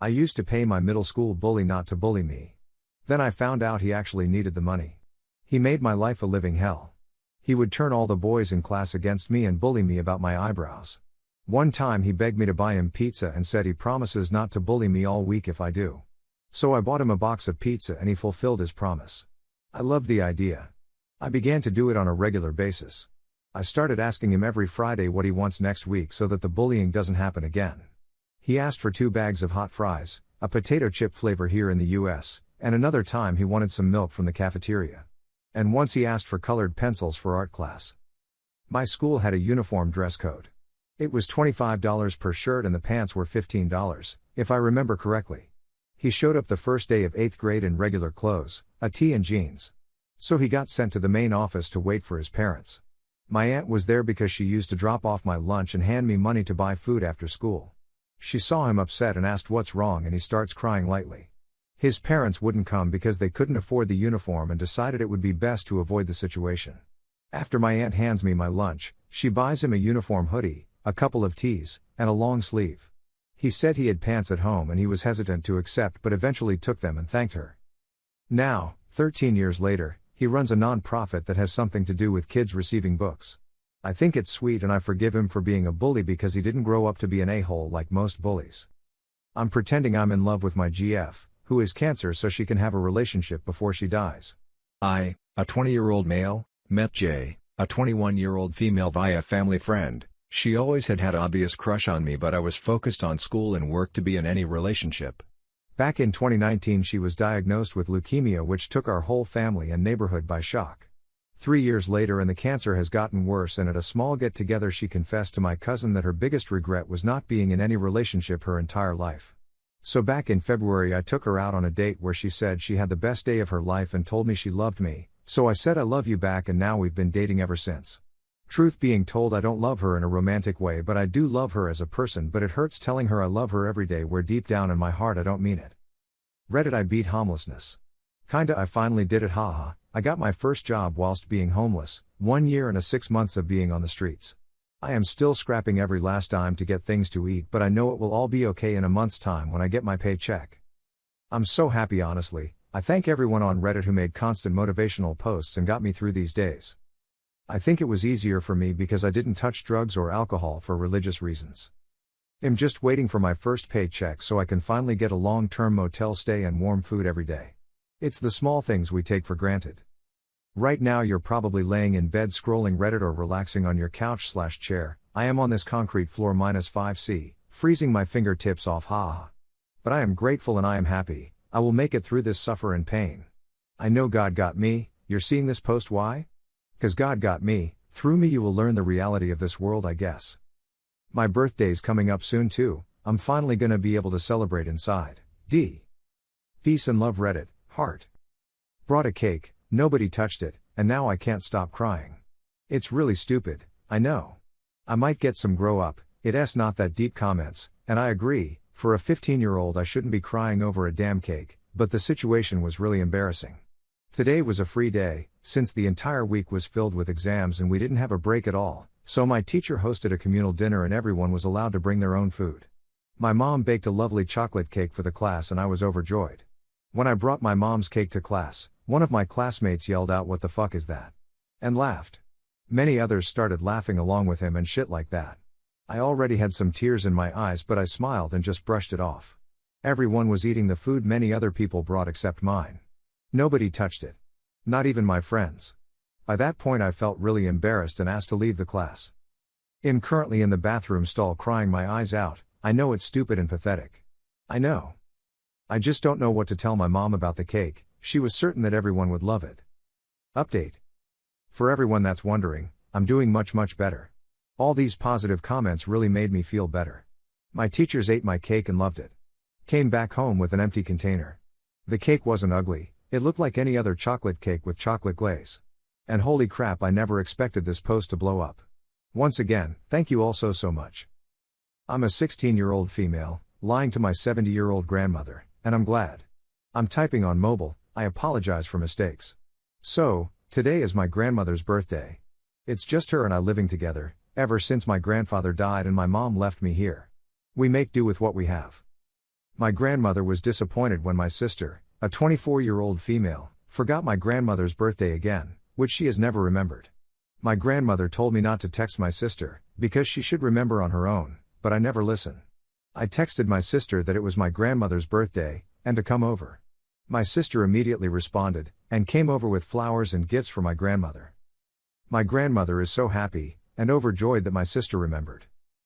I used to pay my middle school bully not to bully me. Then I found out he actually needed the money. He made my life a living hell. He would turn all the boys in class against me and bully me about my eyebrows. One time he begged me to buy him pizza and said he promises not to bully me all week if I do. So I bought him a box of pizza and he fulfilled his promise. I loved the idea. I began to do it on a regular basis. I started asking him every Friday what he wants next week so that the bullying doesn't happen again. He asked for 2 bags of hot fries, a potato chip flavor here in the US, and another time he wanted some milk from the cafeteria. And once he asked for colored pencils for art class. My school had a uniform dress code. It was $25 per shirt and the pants were $15, if I remember correctly. He showed up the first day of 8th grade in regular clothes, a tee and jeans. So he got sent to the main office to wait for his parents. My aunt was there because she used to drop off my lunch and hand me money to buy food after school. She saw him upset and asked what's wrong and he starts crying lightly. His parents wouldn't come because they couldn't afford the uniform and decided it would be best to avoid the situation. After my aunt hands me my lunch, she buys him a uniform hoodie, a couple of tees, and a long sleeve. He said he had pants at home and he was hesitant to accept but eventually took them and thanked her. Now, 13 years later, he runs a non-profit that has something to do with kids receiving books. I think it's sweet and I forgive him for being a bully because he didn't grow up to be an a-hole like most bullies. I'm pretending I'm in love with my GF, who is cancer so she can have a relationship before she dies. I, a 20-year-old male, met J, a 21-year-old female via a family friend. She always had obvious crush on me but I was focused on school and work to be in any relationship. Back in 2019 she was diagnosed with leukemia which took our whole family and neighborhood by shock. 3 years later and the cancer has gotten worse and at a small get-together she confessed to my cousin that her biggest regret was not being in any relationship her entire life. So back in February I took her out on a date where she said she had the best day of her life and told me she loved me, so I said I love you back and now we've been dating ever since. Truth being told I don't love her in a romantic way but I do love her as a person but it hurts telling her I love her every day where deep down in my heart I don't mean it. Reddit I beat homelessness. Kinda I finally did it haha. I got my first job whilst being homeless, 1 year and 6 months of being on the streets. I am still scrapping every last dime to get things to eat but I know it will all be okay in a month's time when I get my paycheck. I'm so happy honestly. I thank everyone on Reddit who made constant motivational posts and got me through these days. I think it was easier for me because I didn't touch drugs or alcohol for religious reasons. I'm just waiting for my first paycheck so I can finally get a long-term motel stay and warm food every day. It's the small things we take for granted. Right now you're probably laying in bed scrolling Reddit or relaxing on your couch/chair. I am on this concrete floor -5°C, freezing my fingertips off haha. But I am grateful and I am happy. I will make it through this suffer and pain. I know God got me. You're seeing this post why? 'Cause God got me. Through me you will learn the reality of this world I guess. My birthday's coming up soon too. I'm finally gonna be able to celebrate inside. D. Peace and love Reddit, heart. Brought a cake, nobody touched it, and now I can't stop crying. It's really stupid, I know. I might get some grow up, it's not that deep comments, and I agree, for a 15-year-old I shouldn't be crying over a damn cake, but the situation was really embarrassing. Today was a free day, since the entire week was filled with exams and we didn't have a break at all, so my teacher hosted a communal dinner and everyone was allowed to bring their own food. My mom baked a lovely chocolate cake for the class and I was overjoyed. When I brought my mom's cake to class, one of my classmates yelled out "What the fuck is that?" and laughed. Many others started laughing along with him and shit like that. I already had some tears in my eyes but I smiled and just brushed it off. Everyone was eating the food many other people brought except mine. Nobody touched it. Not even my friends. By that point I felt really embarrassed and asked to leave the class. I'm currently in the bathroom stall crying my eyes out. I know it's stupid and pathetic. I know. I just don't know what to tell my mom about the cake. She was certain that everyone would love it. Update. For everyone that's wondering, I'm doing much better. All these positive comments really made me feel better. My teachers ate my cake and loved it. Came back home with an empty container. The cake wasn't ugly. It looked like any other chocolate cake with chocolate glaze. And holy crap, I never expected this post to blow up. Once again, thank you all so much. I'm a 16-year-old female, lying to my 70-year-old grandmother, and I'm glad. I'm typing on mobile, I apologize for mistakes. So, today is my grandmother's birthday. It's just her and I living together, ever since my grandfather died and my mom left me here. We make do with what we have. My grandmother was disappointed when my sister, a 24-year-old female, forgot my grandmother's birthday again, which she has never remembered. My grandmother told me not to text my sister, because she should remember on her own, but I never listen. I texted my sister that it was my grandmother's birthday, and to come over. My sister immediately responded, and came over with flowers and gifts for my grandmother. My grandmother is so happy, and overjoyed that my sister remembered.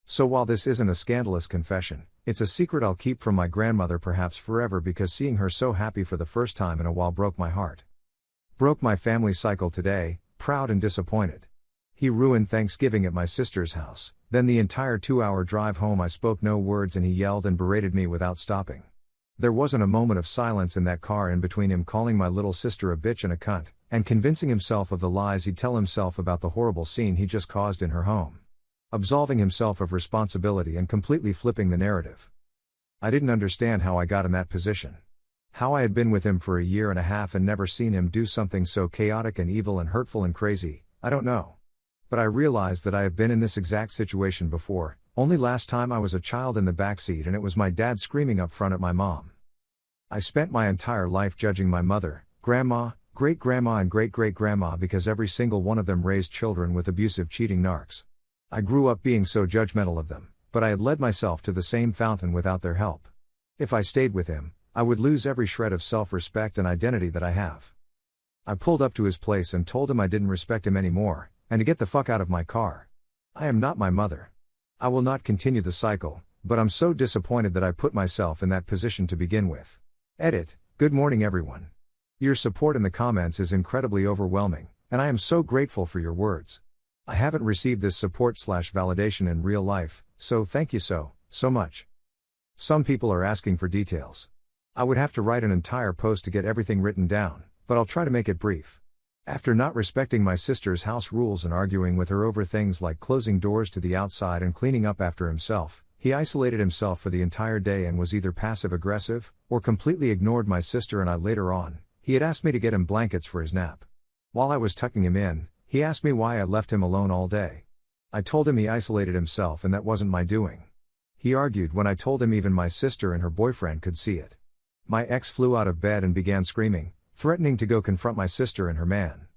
So while this isn't a scandalous confession, it's a secret I'll keep from my grandmother perhaps forever, because seeing her so happy for the first time in a while broke my heart. Broke my family cycle today, proud and disappointed. He ruined Thanksgiving at my sister's house, then the entire 2-hour drive home I spoke no words and he yelled and berated me without stopping. There wasn't a moment of silence in that car in between him calling my little sister a bitch and a cunt, and convincing himself of the lies he'd tell himself about the horrible scene he just caused in her home. Absolving himself of responsibility and completely flipping the narrative. I didn't understand how I got in that position. How I had been with him for a year and a half and never seen him do something so chaotic and evil and hurtful and crazy, I don't know. But I realized that I have been in this exact situation before, only last time I was a child in the backseat and it was my dad screaming up front at my mom. I spent my entire life judging my mother, grandma, great-grandma and great-great-grandma because every single one of them raised children with abusive cheating narcs. I grew up being so judgmental of them, but I had led myself to the same fountain without their help. If I stayed with him, I would lose every shred of self-respect and identity that I have. I pulled up to his place and told him I didn't respect him anymore, and to get the fuck out of my car. I am not my mother. I will not continue the cycle, but I'm so disappointed that I put myself in that position to begin with. Edit. Good morning everyone. Your support in the comments is incredibly overwhelming, and I am so grateful for your words. I haven't received this support/validation in real life, so thank you so much. Some people are asking for details. I would have to write an entire post to get everything written down, but I'll try to make it brief. After not respecting my sister's house rules and arguing with her over things like closing doors to the outside and cleaning up after himself, he isolated himself for the entire day and was either passive-aggressive, or completely ignored my sister and I. Later on, he had asked me to get him blankets for his nap. While I was tucking him in, he asked me why I left him alone all day. I told him he isolated himself and that wasn't my doing. He argued when I told him even my sister and her boyfriend could see it. My ex flew out of bed and began screaming, threatening to go confront my sister and her man.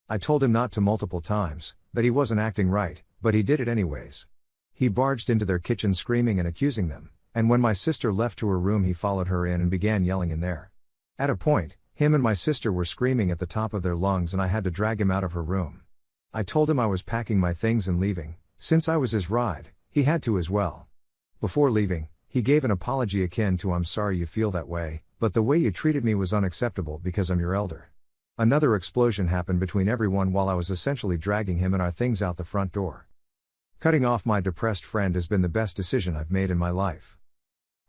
I told him not to multiple times, that he wasn't acting right, but he did it anyways. He barged into their kitchen screaming and accusing them, and when my sister left to her room he followed her in and began yelling in there. At a point, him and my sister were screaming at the top of their lungs and I had to drag him out of her room. I told him I was packing my things and leaving. Since I was his ride, he had to as well. Before leaving, he gave an apology akin to "I'm sorry you feel that way, but the way you treated me was unacceptable because I'm your elder." Another explosion happened between everyone while I was essentially dragging him and our things out the front door. Cutting off my depressed friend has been the best decision I've made in my life.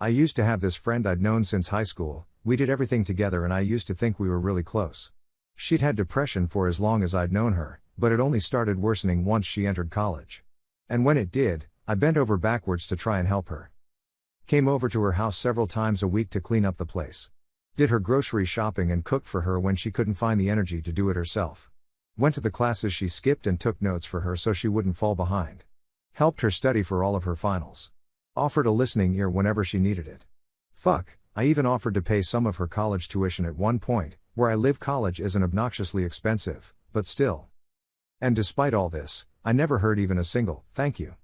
I used to have this friend I'd known since high school, we did everything together and I used to think we were really close. She'd had depression for as long as I'd known her, but it only started worsening once she entered college. And when it did, I bent over backwards to try and help her. Came over to her house several times a week to clean up the place. Did her grocery shopping and cooked for her when she couldn't find the energy to do it herself. Went to the classes she skipped and took notes for her so she wouldn't fall behind. Helped her study for all of her finals. Offered a listening ear whenever she needed it. Fuck, I even offered to pay some of her college tuition at one point. Where I live, college isn't obnoxiously expensive, but still. And despite all this, I never heard even a single "thank you."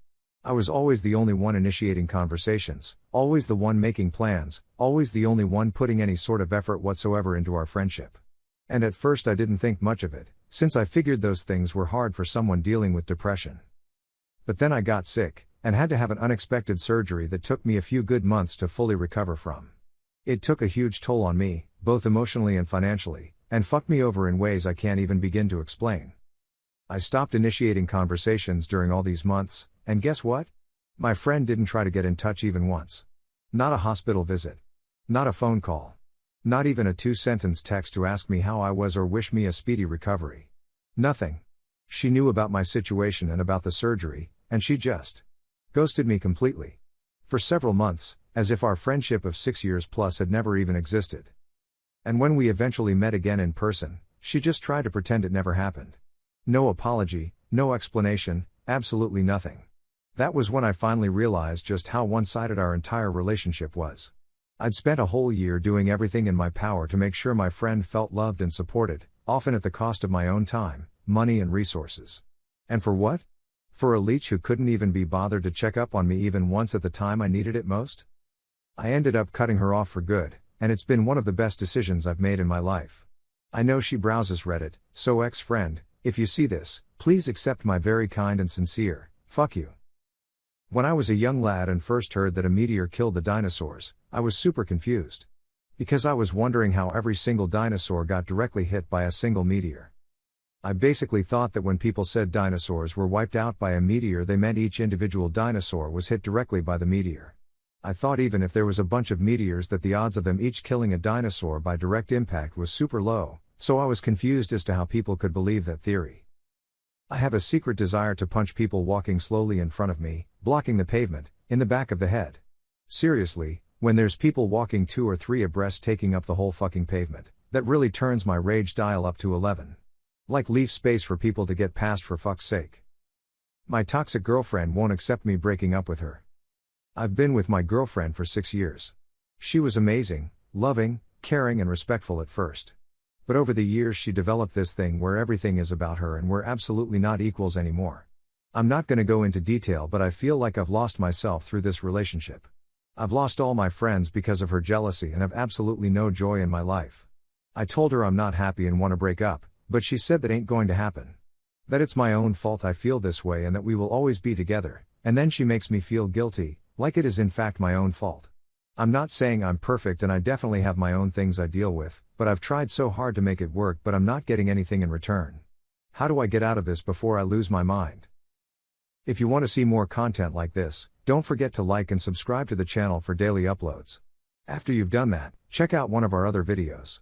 I was always the only one initiating conversations, always the one making plans, always the only one putting any sort of effort whatsoever into our friendship. And at first I didn't think much of it, since I figured those things were hard for someone dealing with depression. But then I got sick, and had to have an unexpected surgery that took me a few good months to fully recover from. It took a huge toll on me, both emotionally and financially, and fucked me over in ways I can't even begin to explain. I stopped initiating conversations during all these months, and guess what? My friend didn't try to get in touch even once. Not a hospital visit. Not a phone call. Not even a 2-sentence text to ask me how I was or wish me a speedy recovery. Nothing. She knew about my situation and about the surgery, and she just ghosted me completely. For several months, as if our friendship of 6 years plus had never even existed. And when we eventually met again in person, she just tried to pretend it never happened. No apology, no explanation, absolutely nothing. That was when I finally realized just how one-sided our entire relationship was. I'd spent a whole year doing everything in my power to make sure my friend felt loved and supported, often at the cost of my own time, money and resources. And for what? For a leech who couldn't even be bothered to check up on me even once at the time I needed it most? I ended up cutting her off for good, and it's been one of the best decisions I've made in my life. I know she browses Reddit, so ex-friend, if you see this, please accept my very kind and sincere, fuck you. When I was a young lad and first heard that a meteor killed the dinosaurs, I was super confused. Because I was wondering how every single dinosaur got directly hit by a single meteor. I basically thought that when people said dinosaurs were wiped out by a meteor, they meant each individual dinosaur was hit directly by the meteor. I thought even if there was a bunch of meteors that the odds of them each killing a dinosaur by direct impact was super low, so I was confused as to how people could believe that theory. I have a secret desire to punch people walking slowly in front of me, blocking the pavement, in the back of the head. Seriously, when there's people walking 2 or 3 abreast taking up the whole fucking pavement, that really turns my rage dial up to 11. Like leave space for people to get past for fuck's sake. My toxic girlfriend won't accept me breaking up with her. I've been with my girlfriend for 6 years. She was amazing, loving, caring and respectful at first. But over the years she developed this thing where everything is about her and we're absolutely not equals anymore. I'm not gonna go into detail, but I feel like I've lost myself through this relationship. I've lost all my friends because of her jealousy and have absolutely no joy in my life. I told her I'm not happy and want to break up, but she said that ain't going to happen. That it's my own fault I feel this way and that we will always be together, and then she makes me feel guilty, like it is in fact my own fault. I'm not saying I'm perfect and I definitely have my own things I deal with, but I've tried so hard to make it work but I'm not getting anything in return. How do I get out of this before I lose my mind? If you want to see more content like this, don't forget to like and subscribe to the channel for daily uploads. After you've done that, check out one of our other videos.